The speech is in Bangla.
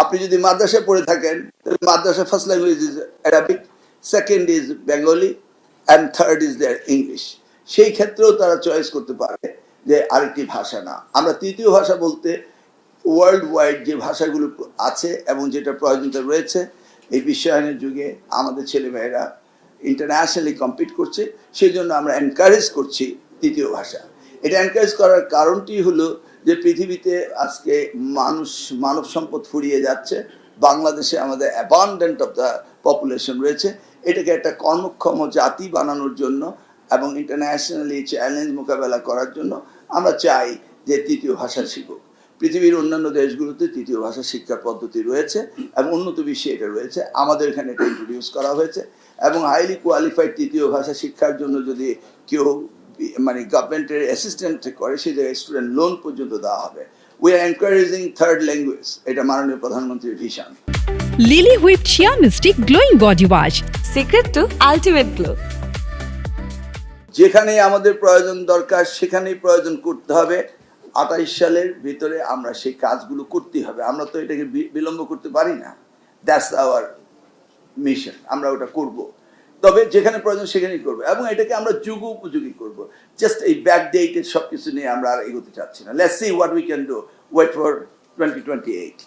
আপনি যদি মাদ্রাসায় পড়ে থাকেন তাহলে মাদ্রাসা first language is Arabic, second is Bengali and third is their English. সেই ক্ষেত্রেও তারা চয়েস করতে পারে যে আরেকটি ভাষা না। আমরা তৃতীয় ভাষা বলতে ওয়ার্ল্ড ওয়াইড যে ভাষাগুলো আছে এবং যেটা প্রয়োজনীয়তা রয়েছে, এই বিশ্বায়নের যুগে আমাদের ছেলেমেয়েরা ইন্টারন্যাশনালি কম্পিট করছে, সেই জন্য আমরা এনকারেজ করছি তৃতীয় ভাষা। এটা এনকারেজ করার কারণটি হলো যে পৃথিবীতে আজকে মানব সম্পদ ফুরিয়ে যাচ্ছে, বাংলাদেশে আমাদের অ্যাবান্ডেন্ট অফ দ্য পপুলেশন রয়েছে। এটাকে একটা কর্মক্ষম জাতি বানানোর জন্য এবং ইন্টারন্যাশনালি চ্যালেঞ্জ মোকাবেলা করার জন্য আমরা চাই যে তৃতীয় ভাষা শিখুক। পৃথিবীর অন্যান্য দেশগুলোতে তৃতীয় ভাষা শিক্ষার পদ্ধতি রয়েছে এবং উন্নত বিশ্বে এটা রয়েছে, আমাদের এখানে এটা ইন্ট্রোডিউস করা হয়েছে। এবং হাইলি কোয়ালিফাইড তৃতীয় ভাষা শিক্ষার জন্য যদি কেউ মানে গভর্নমেন্টের অ্যাসিস্ট্যান্ট করে, সেই জায়গায় স্টুডেন্ট লোন পর্যন্ত দেওয়া হবে। We are encouraging third language, এটা মাননীয় প্রধানমন্ত্রীর ভিশন। লিলি হুইপ চিয়া মিস্টি glowing body wash, secret two ultimate glow. যেখানে আমাদের প্রয়োজন দরকার সেখানেই প্রয়োজন করতে হবে। 28 সালের ভিতরে আমরা সেই কাজগুলো করতে হবে, আমরা তো এটাকে বিলম্ব করতে পারি না। দ্যাটস আওয়ার মিশন, আমরা ওটা করব। তবে যেখানে প্রয়োজন সেখানেই করবো এবং এটাকে আমরা যুগ উপযোগী করব। জাস্ট এই ব্যাকডেটেড সবকিছু নিয়ে আমরা আর এগোতে চাচ্ছি না। Let's see what we can do, wait for 2028।